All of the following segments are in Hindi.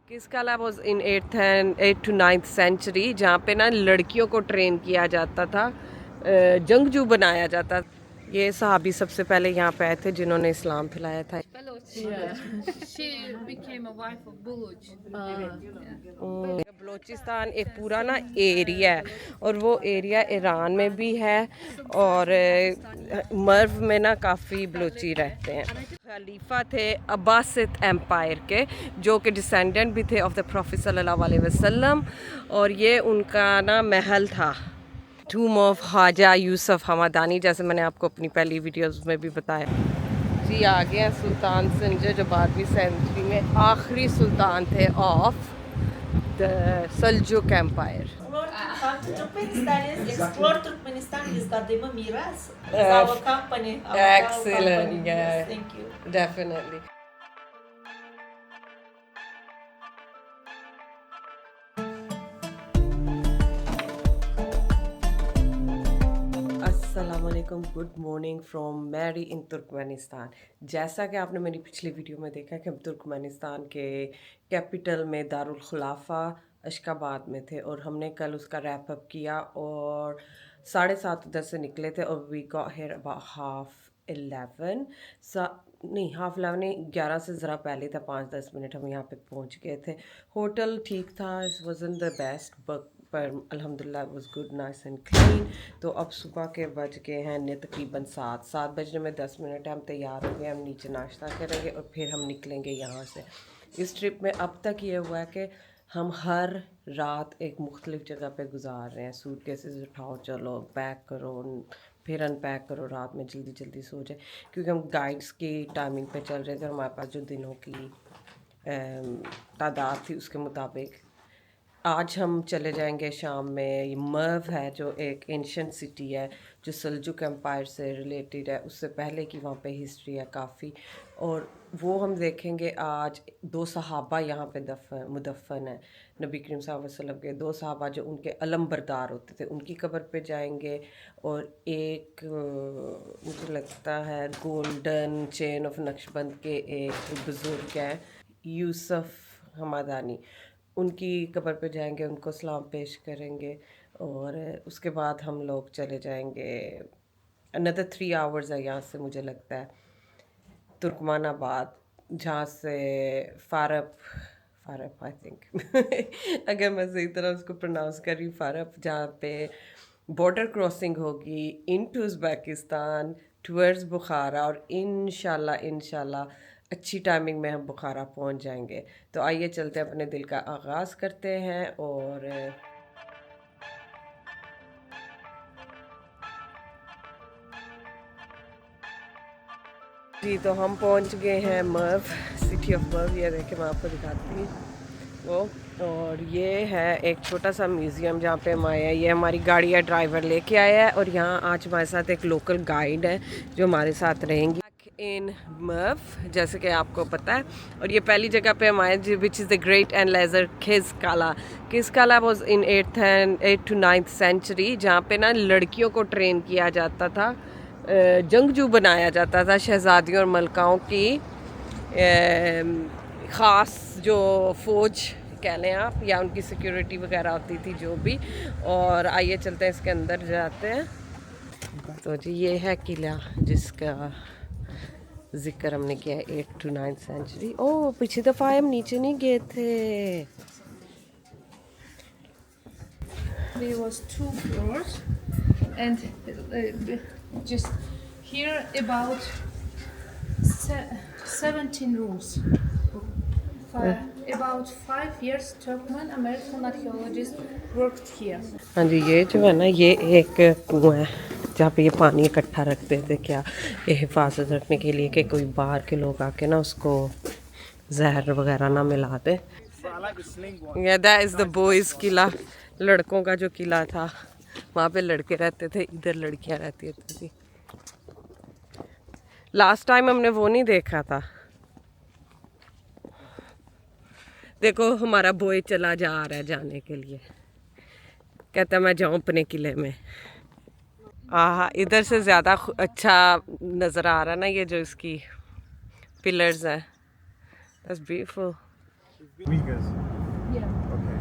किस कला was in 8th to 9th century, जहाँ पे ना लड़कियों को ट्रेन किया जाता था, जंगजू बनाया जाता। ये सहाबी सबसे पहले यहाँ पे आए थे जिन्होंने इस्लाम फैलाया था। She became a wife of Buluch. Balochistan एक पूरा ना एरिया है और वो एरिया ईरान में भी है और मर्व में ना काफ़ी बलूची रहते हैं। खलीफा थे अब्बासिद एम्पायर के, जो कि डिसेंडेंट भी थे ऑफ द प्रॉफिट सल्लल्लाहु अलैहि वसल्लम, और ये उनका ना महल था। टूम ऑफ ख्वाजा यूसुफ हमदानी, जैसे मैंने आपको अपनी पहली वीडियोस में भी बताया। जी आ गए हैं सुल्तान संजय, जो 12वीं सेंचुरी में आखिरी सुल्तान थे of the Seljuk empire. Explore Turkmenistan is Kadima Miras. It's our company. Excellent, Company. yeah. Yes, thank you. Definitely. अस्सलामुअलैकुम, good morning from Mary in Turkmenistan. जैसा कि आपने मेरी पिछली वीडियो में देखा कि हम तुर्कमेनिस्तान के कैपिटल में दारुल खुलाफा अशकाबाद में थे और हमने कल उसका रैप अप किया और 7:30 उधर से निकले थे और वी गॉट हियर अबाउट 11:30 नहीं 11:30 नहीं, 11 से ज़रा पहले था, 5-10 मिनट हम यहाँ पे पहुँच गए थे। होटल ठीक था, इट वाज़न्ट द बेस्ट पर अल्हम्दुलिल्लाह was good, nice and clean. तो अब सुबह के बज गए हैं तकरीबन 7 बजने में 10 मिनट है। हम तैयार हो गए, हम नीचे नाश्ता करेंगे और फिर हम निकलेंगे यहाँ से। इस ट्रिप में अब तक ये हुआ है कि हम हर रात एक मुख्तलिफ जगह पे गुजार रहे हैं। सूटकेसेस उठाओ, चलो पैक करो, फिर अनपैक करो, रात में जल्दी जल्दी सो जाए, क्योंकि हम गाइड्स की टाइमिंग पे चल रहे थे। हमारे पास जो दिनों की तादाद थी उसके मुताबिक आज हम चले जाएंगे शाम में। ये मर्व है जो एक एंशियंट सिटी है जो सल्जुक एम्पायर से रिलेटेड है, उससे पहले की वहाँ पे हिस्ट्री है काफ़ी, और वो हम देखेंगे। आज 2 सहाबा यहाँ पे मुदफ़न है, नबी करीम सल्लल्लाहु अलैहि वसल्लम के 2 सहाबा जो उनके अलम बरदार होते थे, उनकी कब्र पे जाएंगे। और एक मुझे लगता है गोल्डन चेन ऑफ नक्शबंद के एक बुज़ुर्ग हैं यूसुफ हमदानी, उनकी कब्र पे जाएंगे, उनको सलाम पेश करेंगे और उसके बाद हम लोग चले जाएंगे। अनदर 3 आवर्स है यहाँ से मुझे लगता है तुर्कमानाबाद, जहाँ से फ़ारप आई थिंक अगर मैं सही तरह उसको प्रोनाउंस कर रही हूँ, फ़ारप, जहाँ पे बॉर्डर क्रॉसिंग होगी इनटू उज़्बेकिस्तान टुवर्ड्स बुखारा, और इंशाल्लाह अच्छी टाइमिंग में हम बुखारा पहुंच जाएंगे। तो आइए चलते अपने दिल का आगाज़ करते हैं। और जी तो हम पहुंच गए हैं मर्व, सिटी ऑफ मर्व। ये देखें, मैं आपको दिखाती हूँ वो। और ये है एक छोटा सा म्यूज़ियम जहाँ पे हम आए हैं। ये हमारी गाड़ी या ड्राइवर लेके आया है और यहाँ आज हमारे साथ एक लोकल गाइड है जो हमारे साथ रहेंगी इन मर्व, जैसे कि आपको पता है। और ये पहली जगह पे हम आए which is the great and laser किस कला was in 8th to 9th century, जहाँ पे ना लड़कियों को ट्रेन किया जाता था, जंगजू बनाया जाता था, शहज़ादियों और मलकाओं की ख़ास जो फ़ौज कह लें आप, या उनकी सिक्योरिटी वगैरह होती थी जो भी। और आइए चलते हैं, इसके अंदर जाते हैं। तो जी ये है किला जिसका जिक्र हमने किया है 8th to 9th सेंचुरी। ओह, पिछली दफ़ा हम नीचे नहीं गए थे। There was 2 floors, and just here about 17 rooms. For about 5 years, Turkmen American archaeologists worked here. हाँ जी, ये जो है ना, ये एक कुआं है जहाँ पे ये पानी इकट्ठा रखते थे, क्या ये हिफाजत रखने के लिए कि कोई बाहर के लोग आके ना उसको जहर वगैरह ना मिला दे। Yeah, that is the boys किला, लड़कों का जो किला था। वहाँ पे लड़के रहते थे, इधर लड़कियाँ रहती थी। लास्ट टाइम हमने वो नहीं देखा था। देखो हमारा बॉय चला जा रहा है जाने के लिए, कहता मैं जाऊँ अपने किले में। हाँ, इधर से ज़्यादा अच्छा नज़र आ रहा है ना, ये जो इसकी पिलर्स हैं। That's beautiful. Uyghurs. Yeah. Okay.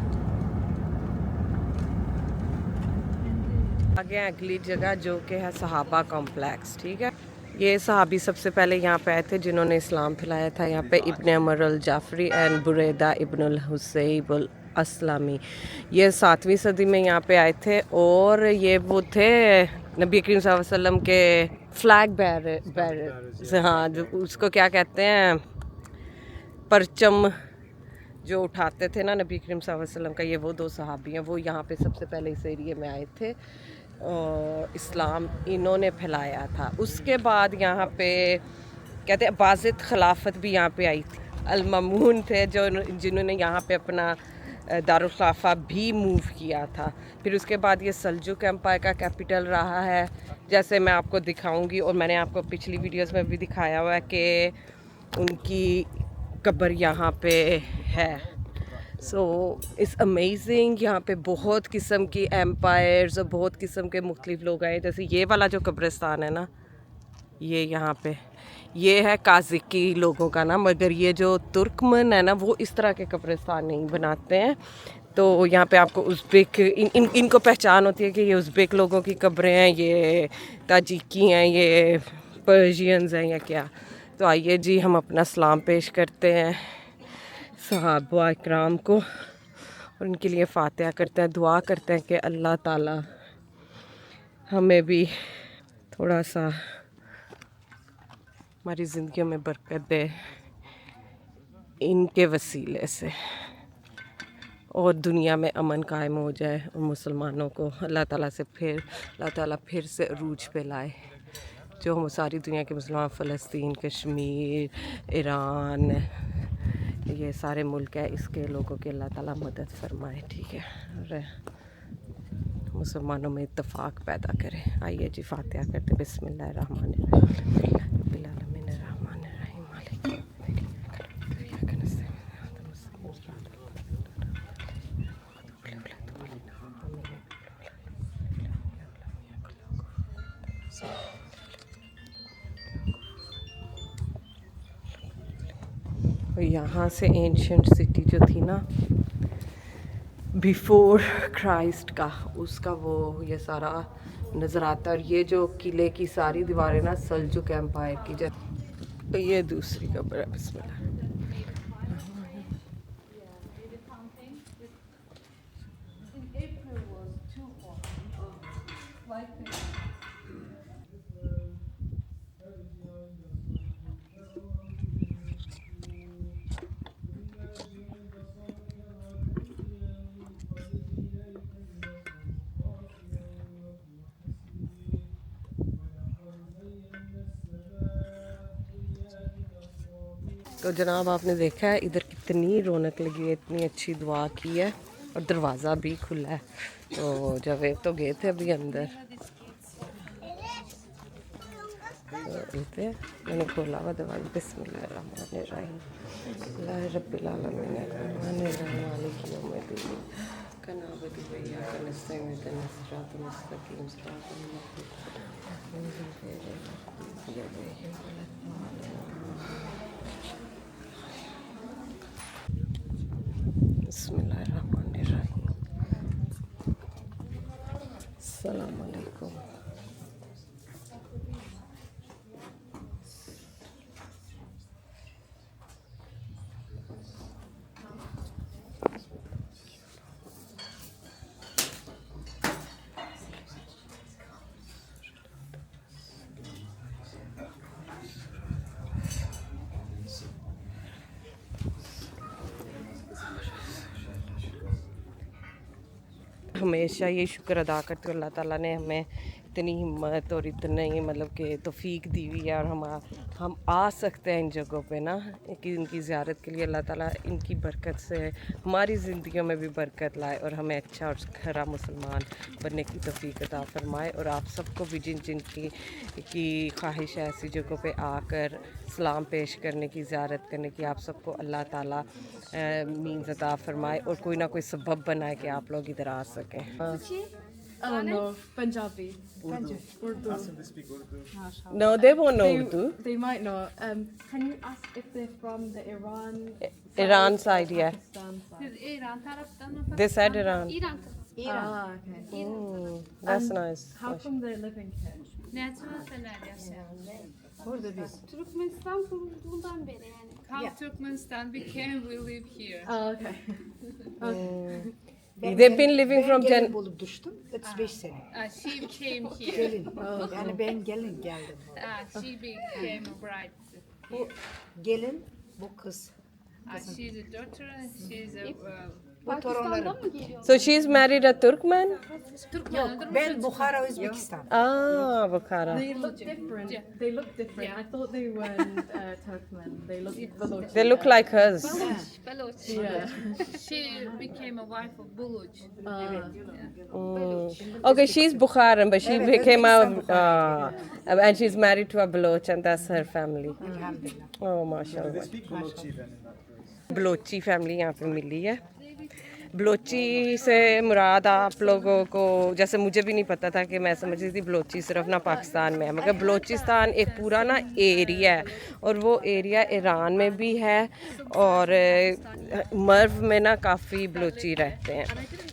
आगे अगली जगह जो कि है सहाबा कॉम्प्लेक्स, ठीक है। ये सहाबी सबसे पहले यहाँ पे आए थे जिन्होंने इस्लाम फैलाया था। यहाँ पे इब्न अमर अल जाफरी एंड बुरैदा इब्न अल हुसैब अल अस्लामी, ये 7वीं सदी में यहाँ पे आए थे। और ये वो थे नबी करीम सल्लल्लाहु अलैहि वसल्लम के फ्लैग बैरर, हाँ, जो उसको क्या कहते हैं, परचम जो उठाते थे ना नबी करीम सल्लल्लाहु अलैहि वसल्लम का, ये वो 2 सहाबी हैं। वो यहाँ पे सबसे पहले इस एरिए में आए थे और इस्लाम इन्होंने फैलाया था। उसके बाद यहाँ पे कहते हैं बाज़िद खिलाफत भी यहाँ पे आई थी। अल-मामून थे जो जिन्होंने यहाँ पे अपना दारुल खिलाफा भी मूव किया था। फिर उसके बाद ये सल्जुक एम्पायर का कैपिटल रहा है, जैसे मैं आपको दिखाऊंगी। और मैंने आपको पिछली वीडियोस में भी दिखाया हुआ है कि उनकी कब्र यहाँ पे है। So it's amazing. यहाँ पे बहुत किस्म की एम्पायर्स और बहुत किस्म के मुख्तलिफ लोग आए। जैसे ये वाला जो कब्रिस्तान है ना, ये यहाँ पे ये है काज़िकी लोगों का ना, मगर ये जो तुर्कमन है ना वो इस तरह के कब्रिस्तान नहीं बनाते हैं। तो यहाँ पे आपको उज़्बेक इनको पहचान होती है कि ये उज़्बेक लोगों की कब्रें हैं, ये ताजिकी हैं, ये पर्शियंस हैं या क्या। तो आइए जी हम अपना सलाम पेश करते हैं सहाबा इकराम को और उनके लिए फातिहा करते हैं, दुआ करते हैं कि अल्लाह ताला हमें भी थोड़ा सा हमारी ज़िंदगियों में बरकत दे इनके वसीले से, और दुनिया में अमन कायम हो जाए और मुसलमानों को अल्लाह ताला फिर से अरूज पे लाए। जो हम सारी दुनिया के मुसलमान, फ़लस्तीन, कश्मीर, ईरान, ये सारे मुल्क हैं, इसके लोगों की अल्लाह ताला मदद फरमाए, ठीक है, और मुसलमानों में इत्तफाक पैदा करे। आइए जी फातिहा करते। बिस्मिल्लाहिर्रहमानिर्रहीम। और यहाँ से एंशियंट सिटी जो थी ना बिफोर क्राइस्ट का, उसका वो ये सारा नज़र आता है। और ये जो किले की सारी दीवारें ना सल्जुक एम्पायर की, तो ये दूसरी कब्र है। बिस्मिल्लाह। तो जनाब आपने देखा है इधर कितनी रौनक लगी है, इतनी अच्छी दुआ की है और दरवाज़ा भी खुला है। तो जावेद तो गए थे अभी अंदर, तो मैंने खोला हुआ दरवाज़ा। बिस्मिल्लाहिर्रहमानिर्रहीम, अल्लाह रब्बिल आलमीन अर्रहमानिर्रहीम मालिकी यौमिद्दीन कनाबुदु व इय्याका नस्तईन इहदिनस सिरातल मुस्तकीम सिरातल बिस्मिल्लाहिर्रहमानिर्रहीम। अस्सलाम वालेकुम। हमेशा ये शुक्र अदा करते अल्लाह ताला ने हमें इतनी हिम्मत और इतनी मतलब कि तौफीक दी हुई है, और हम आ सकते हैं इन जगहों पे ना, कि इनकी ज़ियारत के लिए। अल्लाह ताला इनकी बरकत से हमारी ज़िंदगियों में भी बरकत लाए और हमें अच्छा और खरा मुसलमान बनने की तौफीक अता फरमाए। और आप सबको भी जिन की ख्वाहिश है ऐसी जगहों पे आकर सलाम पेश करने की, ज़ियारत करने की, आप सबको अल्लाह ताला मीन्स अता फरमाए और कोई ना कोई सबब बनाए कि आप लोग इधर आ सकें। No, Punjabi. Urdu. No, they won't know Urdu. They might not. Can you ask if they're from the Iran? Iran side, yeah. Pakistan side? Siz İran taraftan mı? They said Iran. İran tarafı. Ah, okay. That's nice. How come they're living here? Ne neler yaşıyor? Burada biz. Türkmenistan kurulduğundan beri yani. How Turkmenistan became we live here. Oh, okay. They've been living from gelin Jan. bulup düştüm. 35 sene. She came here. Gelin. Yani ben gelin geldim. She became a bride. Bu gelin, bu kız. She's a daughter and she's a Bu torunlarım. Pakistan'dan mı geliyor? So she's married a Turkmen? Türkmen. Ben Bukhara, Özbekistan. Ah, Bukhara. They look different. They look different. I thought they weren't Turkmen. They look Balochi. They look like us. Baloch. Yeah. She became a wife of Buluch. Okay, she's Bukharan, but she became a and she's married to a Baloch, and that's her family. Elhamdülillah. Oh, mashallah. Balochi family यहाँ पे मिली है। बलोची से मुराद आप लोगों को, जैसे मुझे भी नहीं पता था कि मैं समझती थी बलोची सिर्फ ना पाकिस्तान में है, मगर बलोचिस्तान एक पूरा ना एरिया है और वो एरिया ईरान में भी है और मर्व में ना काफ़ी बलोची रहते हैं।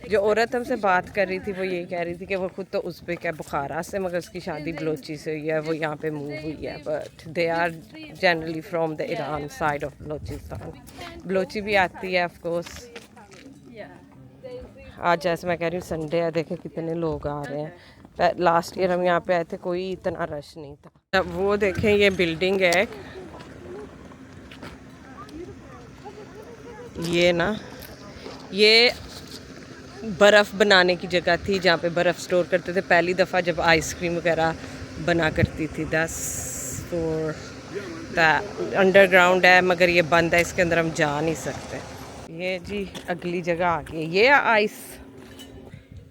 जो औरत हमसे बात कर रही थी वो ये कह रही थी कि वो खुद तो उज़्बेक है बुखारा से, मगर उसकी शादी बलोची से हुई है, वो यहाँ पे मूव हुई है, but they are generally from the Iran side of Balochistan. Balochi भी आती है ऑफ कोर्स। आज जैसे मैं कह रही हूँ संडे है, देखें कितने लोग आ रहे हैं। लास्ट ईयर हम यहाँ पे आए थे, कोई इतना रश नहीं था। अब वो देखें ये बिल्डिंग है, ये ना ये बर्फ़ बनाने की जगह थी जहाँ पे बर्फ़ स्टोर करते थे पहली दफ़ा जब आइसक्रीम वगैरह बना करती थी। That's for that. अंडरग्राउंड है मगर ये बंद है, इसके अंदर हम जा नहीं सकते। ये जी अगली जगह आ गई, ये आइस,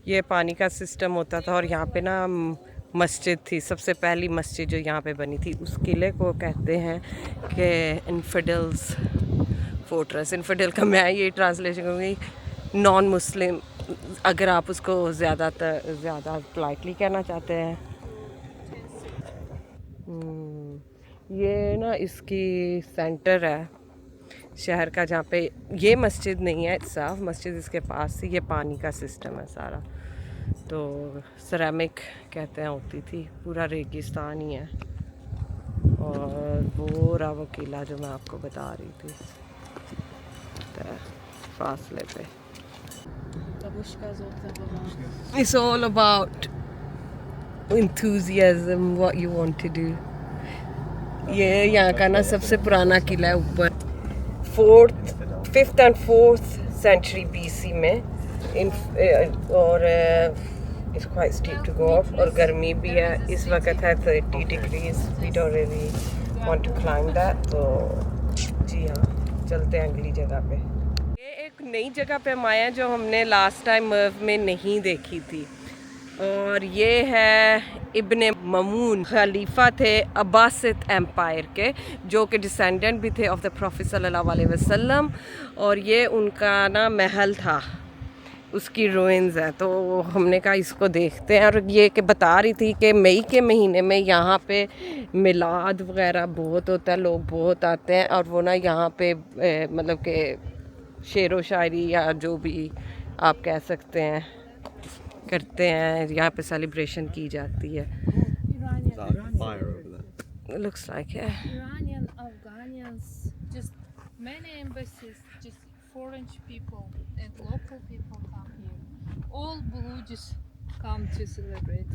ये पानी का सिस्टम होता था और यहाँ पे ना मस्जिद थी, सबसे पहली मस्जिद जो यहाँ पे बनी थी। उस किले को कहते हैं कि इन्फिडल्स फोर्ट्रेस। इन्फिडल का मैं ये ट्रांसलेशन करूँगी नॉन मुस्लिम, अगर आप उसको ज़्यादा पोलाइटली कहना चाहते हैं। ये ना इसकी सेंटर है शहर का, जहाँ पे ये मस्जिद नहीं है, साफ मस्जिद इसके पास थी। ये पानी का सिस्टम है सारा, तो सिरेमिक कहते हैं होती थी, पूरा रेगिस्तान ही है। और वो रहा वो किला जो मैं आपको बता रही थी फासले पे। It's all about enthusiasm, what you want to do. ये यहाँ का ना सबसे पुराना किला है ऊपर, 5th and 4th century BC में और it's quite steep to go up और गर्मी भी है इस वक्त है 30 degrees। we don't really want to climb that, तो जी हाँ चलते हैं अगली जगह पे। ये एक नई जगह पे हम आए हैं जो हमने लास्ट टाइम मर्व में नहीं देखी थी, और ये है इब्ने ममून, खलीफा थे अब्बासिद एम्पायर के, जो कि डिसेंडेंट भी थे ऑफ द प्रॉफिट सल्लल्लाहु अलैहि वसल्लम, और ये उनका ना महल था, उसकी रूइंस है। तो हमने कहा इसको देखते हैं, और ये कि बता रही थी कि मई के महीने में यहाँ पे मिलाद वगैरह बहुत होता है, लोग बहुत आते हैं, और वो ना यहाँ पे मतलब कि शेर व शायरी या जो भी आप कह सकते हैं करते हैं, यहाँ पे सेलिब्रेशन की जाती है। Looks like it. Iranian, Afghanians, just many embassies, just foreign people and local people come here. All Balochis come to celebrate.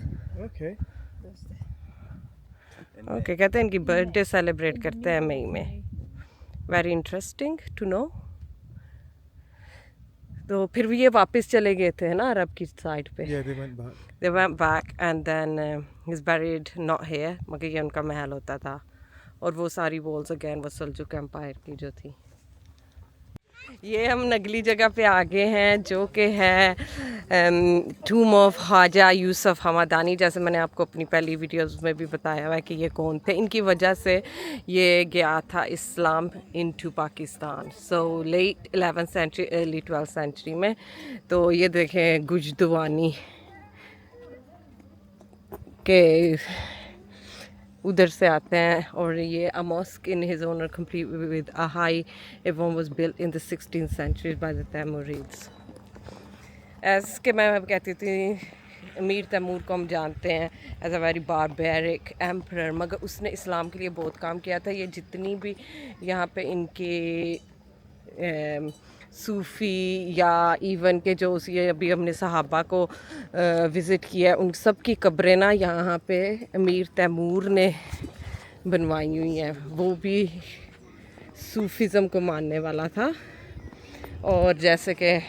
Okay. Okay कहते हैं इनकी बर्थडे सेलिब्रेट करते हैं मई में। Very interesting to know. तो फिर भी ये वापस चले गए थे ना अरब की साइड पे। Yeah, they went back. They went back and then he's buried not here, मगर ये उनका महल होता था, और वो सारी वॉल्स अगेन वो सल्जुक एम्पायर की जो थी। ये हम नगली जगह पे आ गए हैं जो कि है टूम ऑफ ख्वाजा यूसुफ हमदानी। जैसे मैंने आपको अपनी पहली वीडियोस में भी बताया हुआ है कि ये कौन थे, इनकी वजह से ये गया था Islam into Pakistan, so late 11th century early 12th century में। तो ये देखें गुजदवानी कि उधर से आते हैं। और ये a mosque in his honour complete with a high iwan was built in the 16th century by the Timurids. एज के मैं कहती थी अमीर तैमूर को हम जानते हैं as a very barbaric emperor, मगर उसने इस्लाम के लिए बहुत काम किया था। ये जितनी भी यहाँ पे इनके सूफ़ी या इवन के जो ये अभी हमने सहाबा को विज़िट किया, उन सब की कब्रें ना यहाँ पे अमीर तैमूर ने बनवाई हुई हैं। वो भी सूफ़िज़म को मानने वाला था। और जैसे कि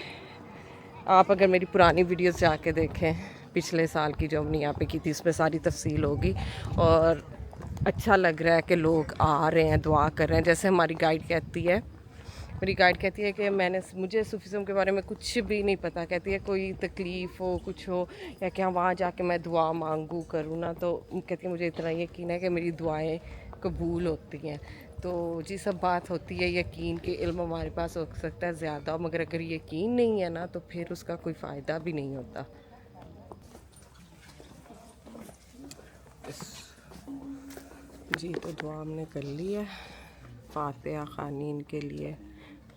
आप अगर मेरी पुरानी वीडियोस जाके देखें पिछले साल की जो हमने यहाँ पे की थी, इसमें सारी तफसील होगी। और अच्छा लग रहा है कि लोग आ रहे हैं, दुआ कर रहे हैं। जैसे हमारी गाइड कहती है, मेरी गाइड कहती है कि मुझे सूफीज़म के बारे में कुछ भी नहीं पता। कहती है कोई तकलीफ़ हो, कुछ हो, या कि वहाँ जाके मैं दुआ मांगू करूँ ना, तो कहती है मुझे इतना यकीन है कि मेरी दुआएं कबूल होती हैं। तो जी सब बात होती है यकीन के, इल्म हमारे पास हो सकता है ज़्यादा, मगर अगर यकीन नहीं है ना तो फिर उसका कोई फ़ायदा भी नहीं होता। जी तो दुआ हमने कर ली है, फातिहा ख़ानी इनके लिए,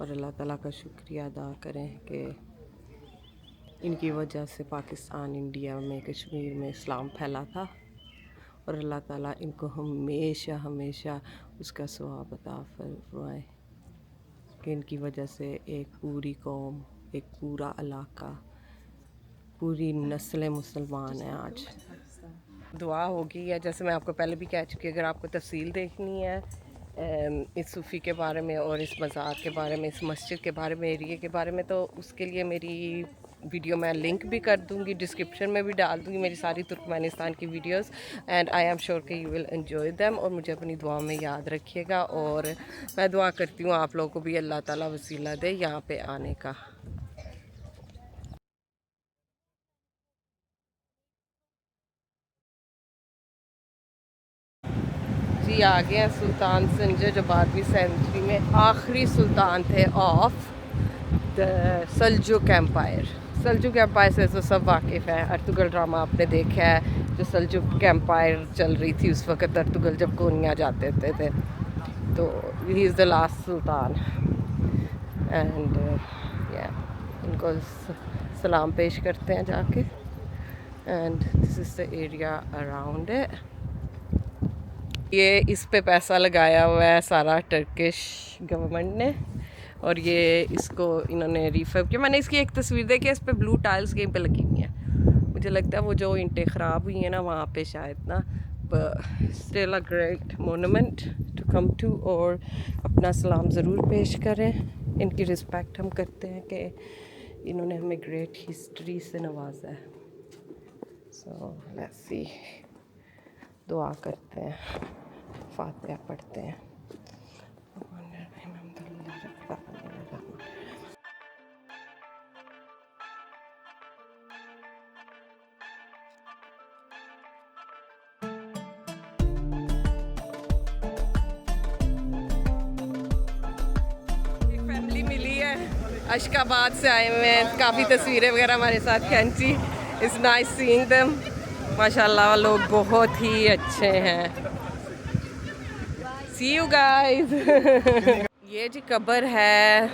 और अल्लाह ताला का शुक्रिया अदा करें कि इनकी वजह से पाकिस्तान, इंडिया में, कश्मीर में इस्लाम फैला था। और अल्लाह ताला इनको हमेशा हमेशा उसका सवाब अता फरमाए कि इनकी वजह से एक पूरी कौम, एक पूरा इलाका, पूरी नस्लें मुसलमान हैं आज। दुआ होगी, या जैसे मैं आपको पहले भी कह चुकी, अगर आपको तफसील देखनी है इस सूफ़ी के बारे में और इस मज़ार के बारे में, इस मस्जिद के बारे में, एरिया के बारे में, तो उसके लिए मेरी वीडियो मैं लिंक भी कर दूंगी, डिस्क्रिप्शन में भी डाल दूंगी मेरी सारी तुर्कमेनिस्तान की videos. And I am sure कि यू विल एंजॉय देम। और मुझे अपनी दुआ में याद रखिएगा। और मैं दुआ करती हूँ आप लोगों को भी अल्लाह ताला वसीला दे यहाँ पे आने का। जी आ गए हैं सुल्तान संजर, जो 12वीं सेंचुरी में आखिरी सुल्तान थे of the Seljuk empire. Seljuk empire से तो सब वाकिफ़ हैं। अर्तुगल ड्रामा आपने देखा है, जो सल्जुक एम्पायर चल रही थी उस वक़्त, अर्तुगल जब कोनिया जाते थे। तो he is the last Sultan. And या इनको सलाम पेश करते हैं जाके। And this is the area around it. ये इस पे पैसा लगाया हुआ है सारा टर्किश गवर्नमेंट ने, और ये इसको इन्होंने रिफर्ब किया। मैंने इसकी एक तस्वीर देखी, इस पे ब्लू टाइल्स कहीं पे लगी हुई हैं। मुझे लगता है वो जो ईंटें ख़राब हुई हैं ना वहाँ पे शायद ना, still a great monument to come to. और अपना सलाम ज़रूर पेश करें, इनकी रिस्पेक्ट हम करते हैं कि इन्होंने हमें ग्रेट हिस्ट्री से नवाजा है। सो लेट्स सी, दुआ करते हैं, फातिहा पढ़ते हैं। एक फैमिली मिली है, अशकाबाद से आए हुए हैं, काफ़ी तस्वीरें वगैरह हमारे साथ खींची। It's nice seeing them. माशाल्लाह लोग बहुत ही अच्छे हैं। सी यू गाइस। ये जी कब्र है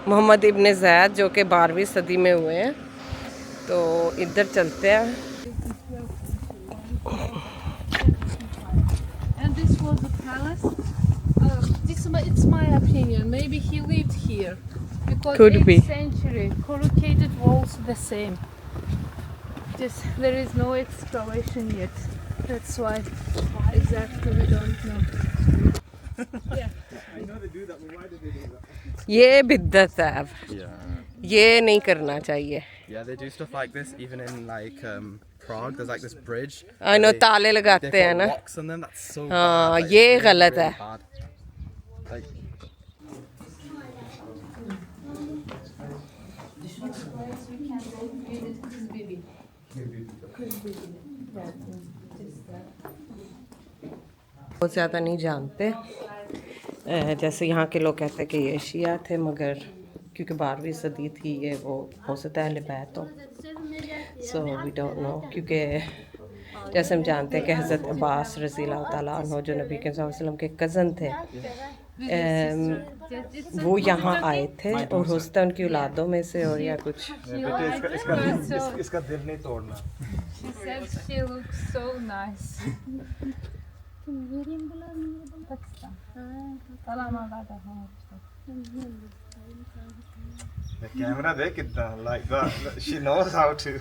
मोहम्मद इब्न ज़ैद, जो कि 12वीं सदी में हुए हैं। तो इधर चलते हैं। And this was the palace. It's my opinion. Maybe he lived here because Could 8th be. century corrugated walls the same. There is no excavation yet. That's why exactly we don't know. ये बिद्दत है अब, Yeah. ये नहीं करना चाहिए। Yeah, they do stuff like this even in like Prague. There's like this bridge. I know, where ताले they've लगाते got हैं ना। locks on them. That's so हाँ, bad. Like, ये it's really, गलत really है। bad. Like, बहुत ज़्यादा नहीं जानते। जैसे यहाँ के लोग कहते हैं कि ये शिया थे, मगर क्योंकि 12वीं सदी थी ये, वो हो सकता है अहले बैत हो। सो वी डोंट नो, क्योंकि जैसे हम जानते हैं कि हज़रत अब्बास रज़ी अल्लाह ताला अन्हु जो नबी के सल्लल्लाहु अलैहि वसल्लम के कज़न थे, वो यहाँ आए थे और हो सकता है उनकी औलादों में से और या कुछ। इसका दिल नहीं तोड़ना। She said she looks so nice. Camera देख कितना like that. She knows how to.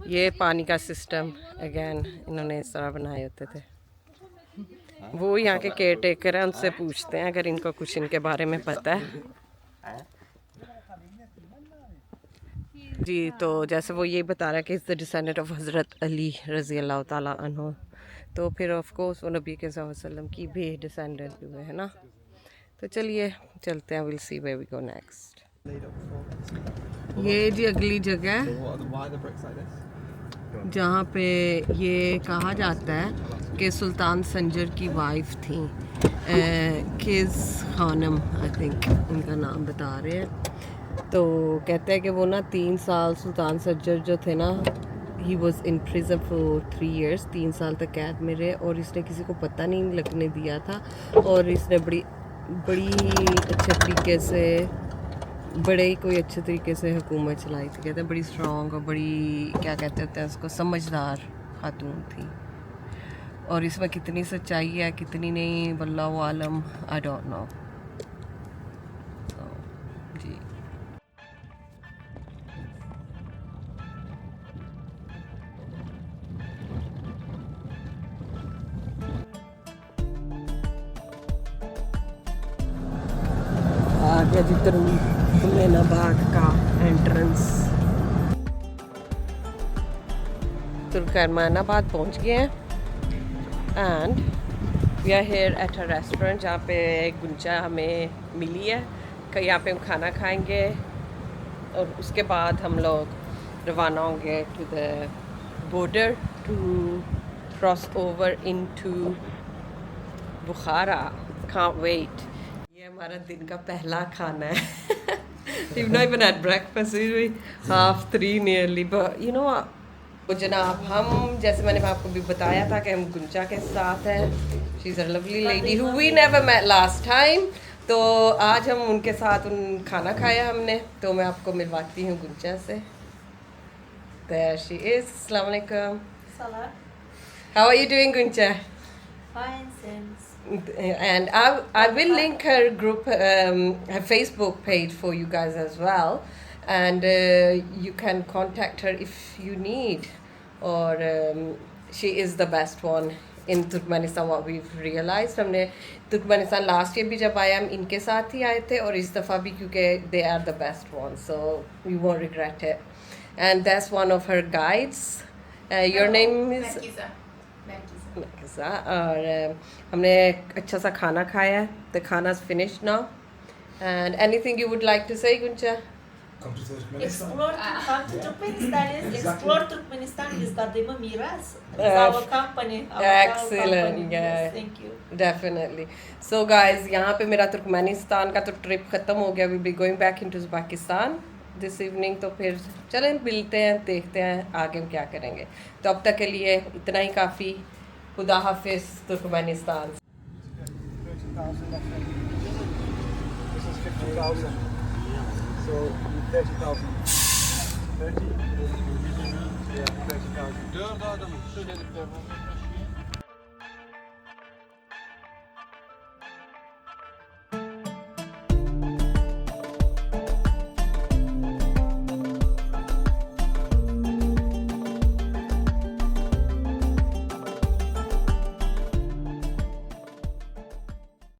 ये पानी का सिस्टम अगेन इन्होंने इस तरह बनाए होते थे। वो यहाँ के केयर टेकर हैं, उनसे पूछते हैं अगर इनको कुछ इनके बारे में पता है। जी, तो जैसे वो ये बता रहा है कि इज़ द डिसेंडेंट ऑफ हज़रत अली रज़ी अल्लाह ताला अन्हु, तो फिर ऑफ कोर्स वो नबी के सल्लल्लाहु अलैहि वसल्लम की भी डिसेंडेंट हुए है ना। तो चलिए चलते हैं, will see where we go next. ये जी अगली जगह है Why the bricks like this? जहाँ पे ये कहा जाता है कि सुल्तान संजर की वाइफ थी, किस खानम आई थिंक उनका नाम बता रहे हैं। तो कहते हैं कि वो ना 3 साल सुल्तान संजर जो थे ना, he was in prison for 3 years, 3 साल तक कैद में रहे और इसने किसी को पता नहीं लगने दिया था और इसने बड़ी अच्छे तरीके से कोई अच्छे तरीके से हुकूमत चलाई थी। कहते हैं बड़ी स्ट्रॉन्ग और बड़ी क्या कहते हैं उसको समझदार खातून थी। और इसमें कितनी सच्चाई है कितनी नहीं, वल्लाहु आलम, आई डोंट नो। जी आ गया जी तुर्कमेनाबाद का एंट्रेंस। तुर्कमेनाबाद पहुंच गए हैं and we are here at a restaurant जहाँ पे गुंजा हमें मिली है कि यहाँ पे हम खाना खाएंगे और उसके बाद हम लोग रवाना होंगे to the border to cross over into Bukhara. Can't wait. ये हमारा दिन का पहला खाना है। We've not even had breakfast, we 2:30 nearly, but you know what? तो जनाब, हम जैसे मैंने आपको भी बताया था कि हम गुंजा के साथ हैं। She is a lovely lady who we never met last time. तो आज हम उनके साथ खाना खाया हमने, तो मैं आपको मिलवाती हूँ गुंजा से। There she is. Assalamu alaikum. Salah. How are you doing, Gunja? Fine, thanks. And I will link her group, her Facebook page for you guys as well, and you can contact her if you need. Or she is the best one in Turkmenistan. What we've realized, हमने तुर्कमेनिस्तान लास्ट ईयर भी जब आए हम इनके साथ ही आए थे और इस दफ़ा भी, क्योंकि they are the best ones, so we won't regret it. And that's one of her guides. Your name is Makiza. और हमने अच्छा सा खाना खाया है। The खाना is finished now. And anything you would like to say, Gunja? Explore come to Turkmenistan is explore Turkmenistan is Kadima Miras. It's our company. Excellent, Company. yeah. Yes, thank you. Definitely. So guys, यहाँ पे मेरा तुर्कमेनिस्तान का तो ट्रिप ख़त्म हो गया। We'll be going back into Pakistan this evening. तो फिर चलें मिलते हैं, देखते हैं आगे हम क्या करेंगे। तो अब तक के लिए इतना ही काफ़ी। खुदा हाफिज़ Turkmenistan. This is 50,000. So 30,000. 30? Yeah, 30,000.